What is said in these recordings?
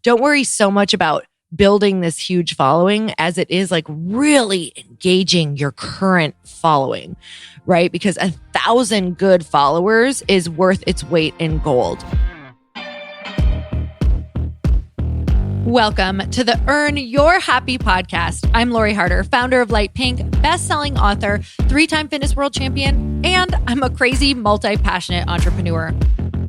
Don't worry so much about building this huge following as it is like really engaging your current following, right? Because 1,000 good followers is worth its weight in gold. Welcome to the Earn Your Happy podcast. I'm Lori Harder, founder of Light Pink, best-selling author, 3-time fitness world champion, and I'm a crazy, multi-passionate entrepreneur.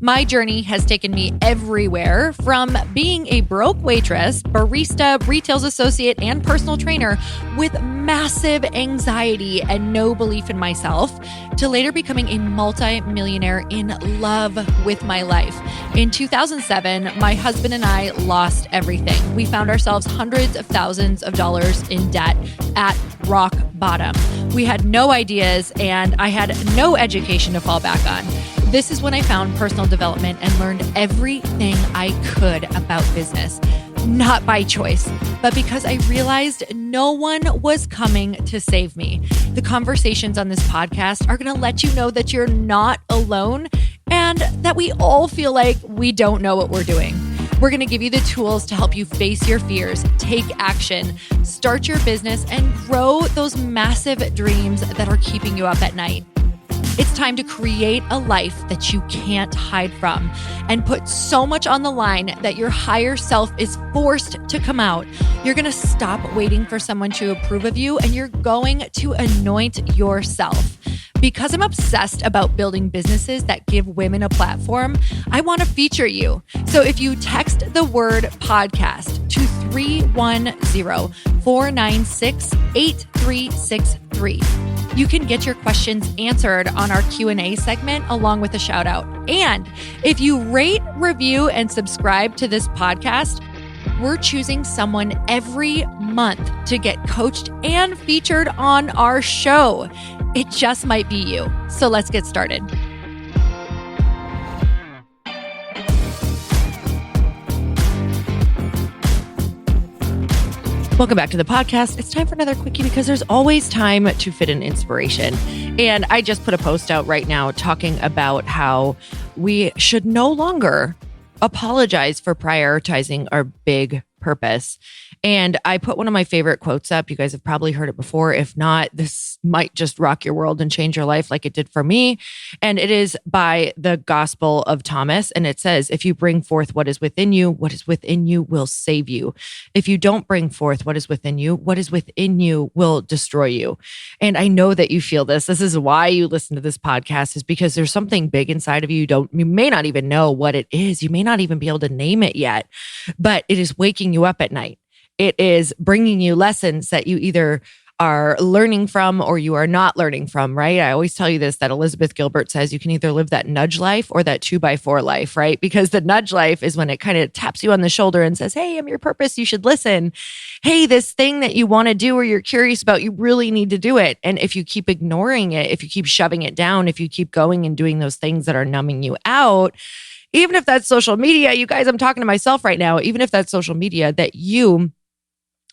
My journey has taken me everywhere, from being a broke waitress, barista, retail associate, and personal trainer with massive anxiety and no belief in myself, to later becoming a multi-millionaire in love with my life. In 2007, my husband and I lost everything. We found ourselves hundreds of thousands of dollars in debt at rock bottom. We had no ideas, and I had no education to fall back on. This is when I found personal development and learned everything I could about business. Not by choice, but because I realized no one was coming to save me. The conversations on this podcast are going to let you know that you're not alone and that we all feel like we don't know what we're doing. We're going to give you the tools to help you face your fears, take action, start your business, and grow those massive dreams that are keeping you up at night. It's time to create a life that you can't hide from and put so much on the line that your higher self is forced to come out. You're going to stop waiting for someone to approve of you, and you're going to anoint yourself. Because I'm obsessed about building businesses that give women a platform, I want to feature you. So if you text the word podcast to 310-496-8363, you can get your questions answered on our Q&A segment along with a shout out. And if you rate, review, and subscribe to this podcast, we're choosing someone every month to get coached and featured on our show. It just might be you. So let's get started. Welcome back to the podcast. It's time for another quickie because there's always time to fit in inspiration. And I just put a post out right now talking about how we should no longer apologize for prioritizing our big purpose. And I put one of my favorite quotes up. You guys have probably heard it before. If not, this might just rock your world and change your life like it did for me. And it is by the Gospel of Thomas. And it says, if you bring forth what is within you will save you. If you don't bring forth what is within you will destroy you. And I know that you feel this. This is why you listen to this podcast, is because there's something big inside of you. You may not even know what it is. You may not even be able to name it yet, but it is waking you up at night. It is bringing you lessons that you either are learning from or you are not learning from, right? I always tell you this, that Elizabeth Gilbert says you can either live that nudge life or that 2x4 life, right? Because the nudge life is when it kind of taps you on the shoulder and says, hey, I'm your purpose. You should listen. Hey, this thing that you want to do or you're curious about, you really need to do it. And if you keep ignoring it, if you keep shoving it down, if you keep going and doing those things that are numbing you out, even if that's social media, you guys, I'm talking to myself right now, even if that's social media, that you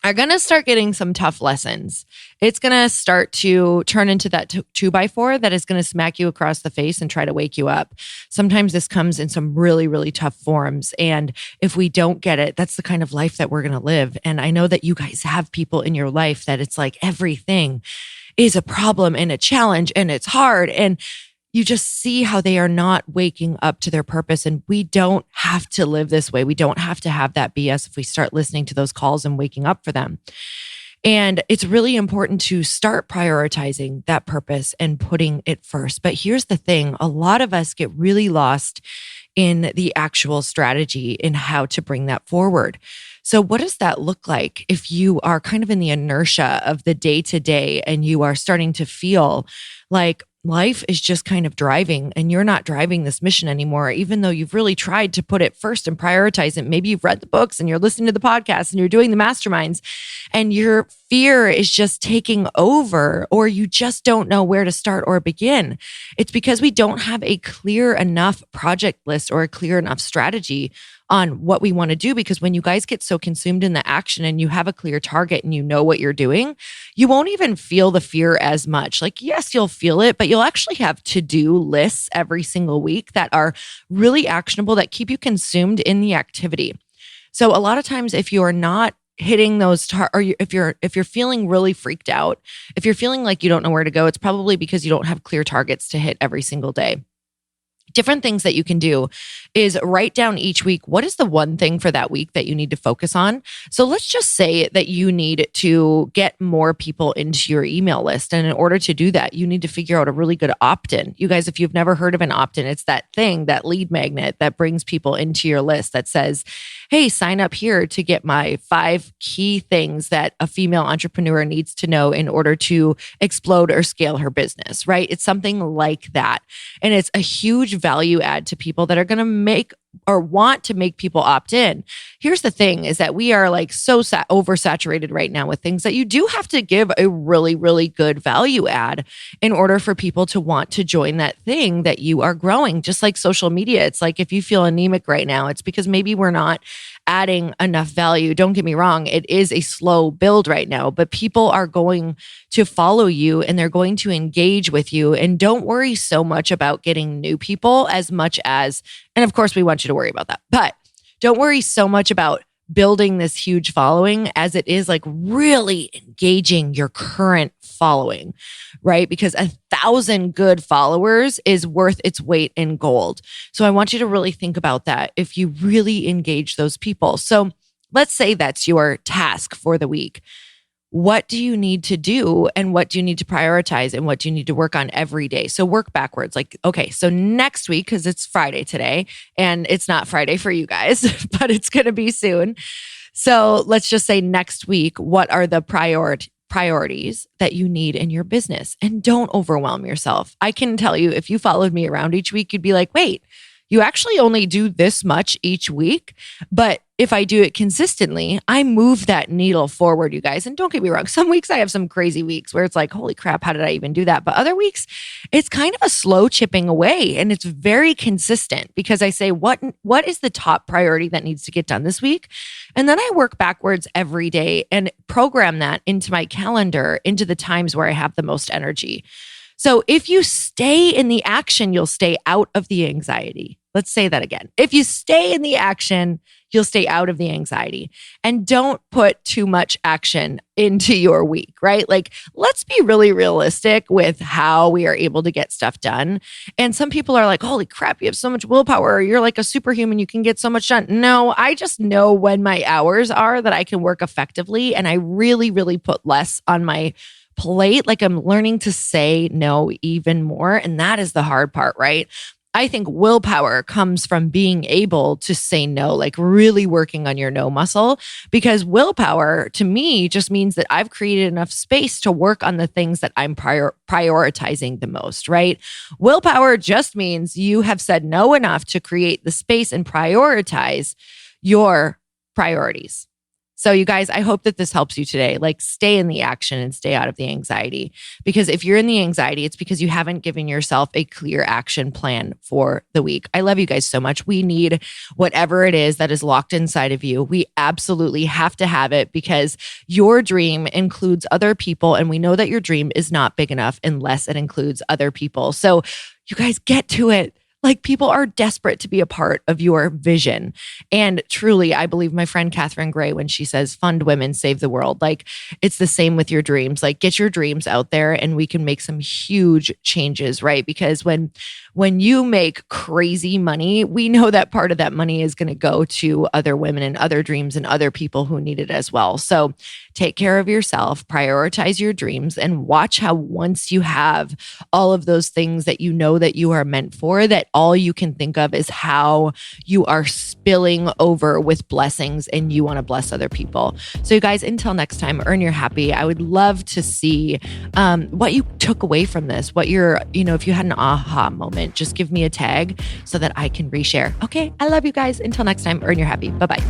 are going to start getting some tough lessons. It's going to start to turn into that 2x4 that is going to smack you across the face and try to wake you up. Sometimes this comes in some really, really tough forms. And if we don't get it, that's the kind of life that we're going to live. And I know that you guys have people in your life that it's like everything is a problem and a challenge and it's hard. And you just see how they are not waking up to their purpose. And we don't have to live this way. We don't have to have that BS if we start listening to those calls and waking up for them. And it's really important to start prioritizing that purpose and putting it first. But here's the thing. A lot of us get really lost in the actual strategy in how to bring that forward. So what does that look like if you are kind of in the inertia of the day-to-day and you are starting to feel like life is just kind of driving and you're not driving this mission anymore, even though you've really tried to put it first and prioritize it. Maybe you've read the books and you're listening to the podcast and you're doing the masterminds and your fear is just taking over, or you just don't know where to start or begin. It's because we don't have a clear enough project list or a clear enough strategy on what we want to do. Because when you guys get so consumed in the action and you have a clear target and you know what you're doing, you won't even feel the fear as much. Like, yes, you'll feel it, but you'll actually have to-do lists every single week that are really actionable, that keep you consumed in the activity. So a lot of times if you're not hitting those if you're feeling really freaked out, if you're feeling like you don't know where to go, it's probably because you don't have clear targets to hit every single day. Different things that you can do is write down each week, what is the one thing for that week that you need to focus on? So let's just say that you need to get more people into your email list. And in order to do that, you need to figure out a really good opt-in. You guys, if you've never heard of an opt-in, it's that thing, that lead magnet that brings people into your list that says, hey, sign up here to get my 5 key things that a female entrepreneur needs to know in order to explode or scale her business, right? It's something like that. And it's a huge value add to people that are going to make or want to make people opt in. Here's the thing is that we are like so oversaturated right now with things that you do have to give a really, really good value add in order for people to want to join that thing that you are growing. Just like social media. It's like if you feel anemic right now, it's because maybe we're not adding enough value. Don't get me wrong. It is a slow build right now, but people are going to follow you and they're going to engage with you. And don't worry so much about getting new people as much as, and of course we want you to worry about that, but don't worry so much about building this huge following as it is like really engaging your current following, right? Because 1,000 good followers is worth its weight in gold. So I want you to really think about that if you really engage those people. So let's say that's your task for the week. What do you need to do and what do you need to prioritize and what do you need to work on every day? So work backwards. Like, okay, so next week, because it's Friday today and it's not Friday for you guys, but it's going to be soon. So let's just say next week, what are the priorities that you need in your business? And don't overwhelm yourself. I can tell you, if you followed me around each week, you'd be like, wait, you actually only do this much each week. But if I do it consistently, I move that needle forward, you guys. And don't get me wrong, some weeks I have some crazy weeks where it's like, holy crap, how did I even do that? But other weeks, it's kind of a slow chipping away and it's very consistent because I say, what is the top priority that needs to get done this week? And then I work backwards every day and program that into my calendar, into the times where I have the most energy. So if you stay in the action, you'll stay out of the anxiety. Let's say that again. If you stay in the action, you'll stay out of the anxiety. And don't put too much action into your week, right? Like, let's be really realistic with how we are able to get stuff done. And some people are like, holy crap, you have so much willpower. Or you're like a superhuman. You can get so much done. No, I just know when my hours are that I can work effectively. And I really, really put less on my plate. Like I'm learning to say no even more. And that is the hard part, right? I think willpower comes from being able to say no, like really working on your no muscle, because willpower to me just means that I've created enough space to work on the things that I'm prioritizing the most, right? Willpower just means you have said no enough to create the space and prioritize your priorities. So you guys, I hope that this helps you today. Like stay in the action and stay out of the anxiety. Because if you're in the anxiety, it's because you haven't given yourself a clear action plan for the week. I love you guys so much. We need whatever it is that is locked inside of you. We absolutely have to have it because your dream includes other people. And we know that your dream is not big enough unless it includes other people. So you guys get to it. Like people are desperate to be a part of your vision. And truly, I believe my friend Catherine Gray, when she says fund women, save the world, like it's the same with your dreams. Like get your dreams out there and we can make some huge changes, right? Because when you make crazy money, we know that part of that money is going to go to other women and other dreams and other people who need it as well. So take care of yourself, prioritize your dreams, and watch how once you have all of those things that you know that you are meant for, that all you can think of is how you are spilling over with blessings and you want to bless other people. So you guys, until next time, earn your happy. I would love to see what you took away from this, what you're, if you had an aha moment, just give me a tag so that I can reshare. Okay, I love you guys. Until next time, earn your happy. Bye-bye.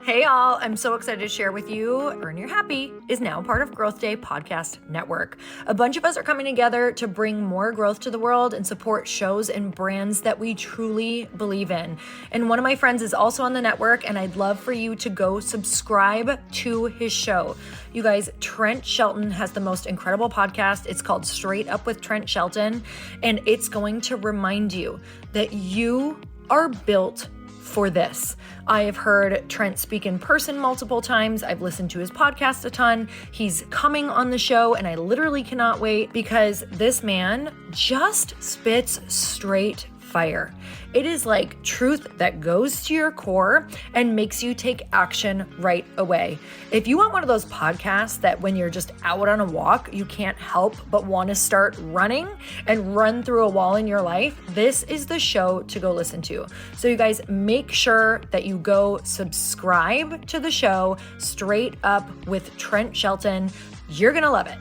Hey all, I'm so excited to share with you, Earn Your Happy is now part of Growth Day Podcast Network. A bunch of us are coming together to bring more growth to the world and support shows and brands that we truly believe in. And one of my friends is also on the network, and I'd love for you to go subscribe to his show. You guys, Trent Shelton has the most incredible podcast. It's called Straight Up with Trent Shelton, and it's going to remind you that you are built for this. I have heard Trent speak in person multiple times. I've listened to his podcast a ton. He's coming on the show, and I literally cannot wait because this man just spits straight fire. It is like truth that goes to your core and makes you take action right away. If you want one of those podcasts that when you're just out on a walk, you can't help but want to start running and run through a wall in your life, this is the show to go listen to. So you guys, make sure that you go subscribe to the show, Straight Up with Trent Shelton. You're going to love it.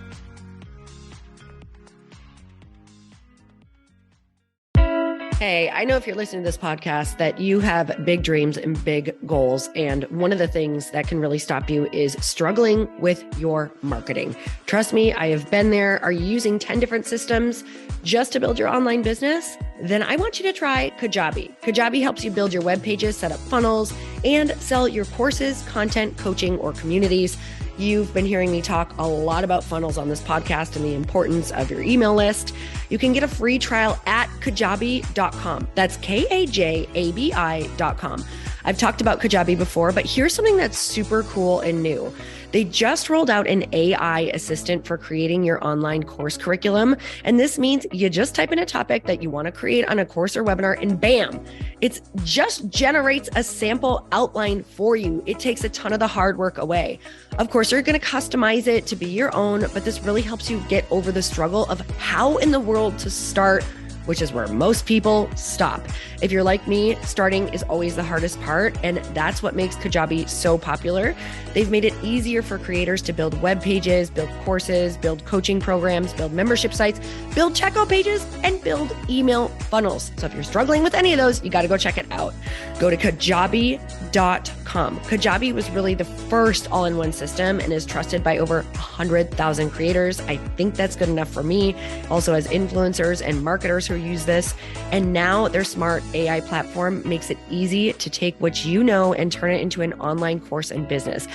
Hey, I know if you're listening to this podcast that you have big dreams and big goals. And one of the things that can really stop you is struggling with your marketing. Trust me, I have been there. Are you using 10 different systems just to build your online business? Then I want you to try Kajabi. Kajabi helps you build your web pages, set up funnels, and sell your courses, content, coaching, or communities. You've been hearing me talk a lot about funnels on this podcast and the importance of your email list. You can get a free trial at kajabi.com. That's Kajabi.com. I've talked about Kajabi before, but here's something that's super cool and new. They just rolled out an AI assistant for creating your online course curriculum. And this means you just type in a topic that you want to create on a course or webinar, and bam, it just generates a sample outline for you. It takes a ton of the hard work away. Of course, you're going to customize it to be your own, but this really helps you get over the struggle of how in the world to start, which is where most people stop. If you're like me, starting is always the hardest part, and that's what makes Kajabi so popular. They've made it easier for creators to build web pages, build courses, build coaching programs, build membership sites, build checkout pages, and build email funnels. So if you're struggling with any of those, you got to go check it out. Go to Kajabi.com. Kajabi was really the first all-in-one system and is trusted by over 100,000 creators. I think that's good enough for me. Also has influencers and marketers who use this. And now their smart AI platform makes it easy to take what you know and turn it into an online course and business.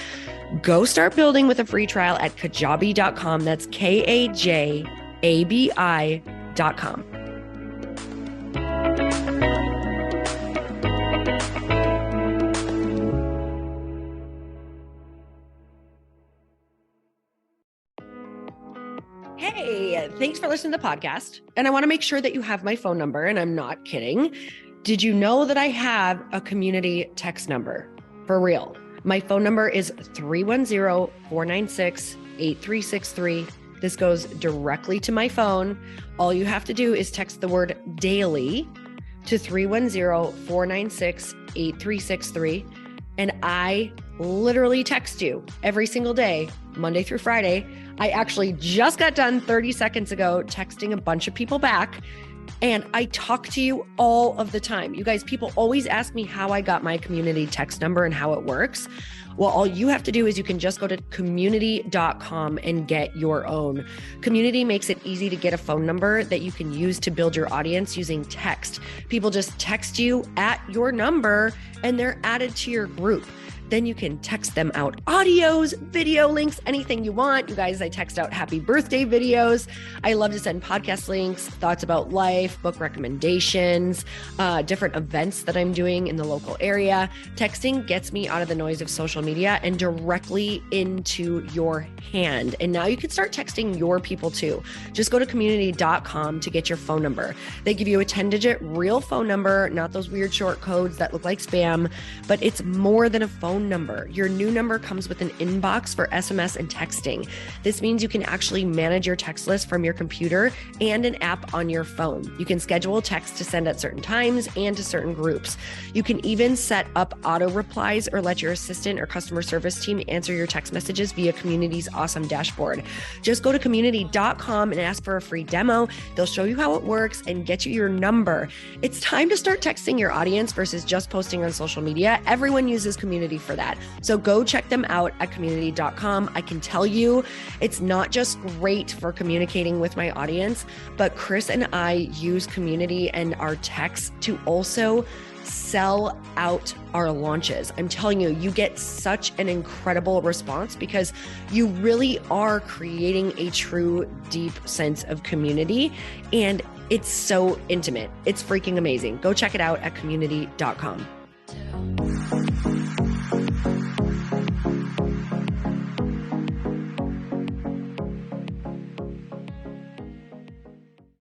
Go start building with a free trial at Kajabi.com. That's Kajabi.com. Hey, thanks for listening to the podcast. And I want to make sure that you have my phone number, and I'm not kidding. Did you know that I have a community text number? For real. My phone number is 310-496-8363. This goes directly to my phone. All you have to do is text the word daily to 310-496-8363. And I literally text you every single day, Monday through Friday. I actually just got done 30 seconds ago texting a bunch of people back, and I talk to you all of the time. You guys, people always ask me how I got my community text number and how it works. Well, all you have to do is you can just go to community.com and get your own. Community makes it easy to get a phone number that you can use to build your audience using text. People just text you at your number and they're added to your group. Then you can text them out audios, video links, anything you want. You guys, I text out happy birthday videos. I love to send podcast links, thoughts about life, book recommendations, different events that I'm doing in the local area. Texting gets me out of the noise of social media and directly into your hand. And now you can start texting your people too. Just go to community.com to get your phone number. They give you a 10-digit real phone number, not those weird short codes that look like spam, but it's more than a phone number. Your new number comes with an inbox for SMS and texting. This means you can actually manage your text list from your computer and an app on your phone. You can schedule text to send at certain times and to certain groups. You can even set up auto replies or let your assistant or customer service team answer your text messages via Community's awesome dashboard. Just go to community.com and ask for a free demo. They'll show you how it works and get you your number. It's time to start texting your audience versus just posting on social media. Everyone uses Community for for that. So go check them out at community.com. I can tell you it's not just great for communicating with my audience, but Chris and I use Community and our text to also sell out our launches. I'm telling you, you get such an incredible response because you really are creating a true, deep sense of community. And it's so intimate. It's freaking amazing. Go check it out at community.com.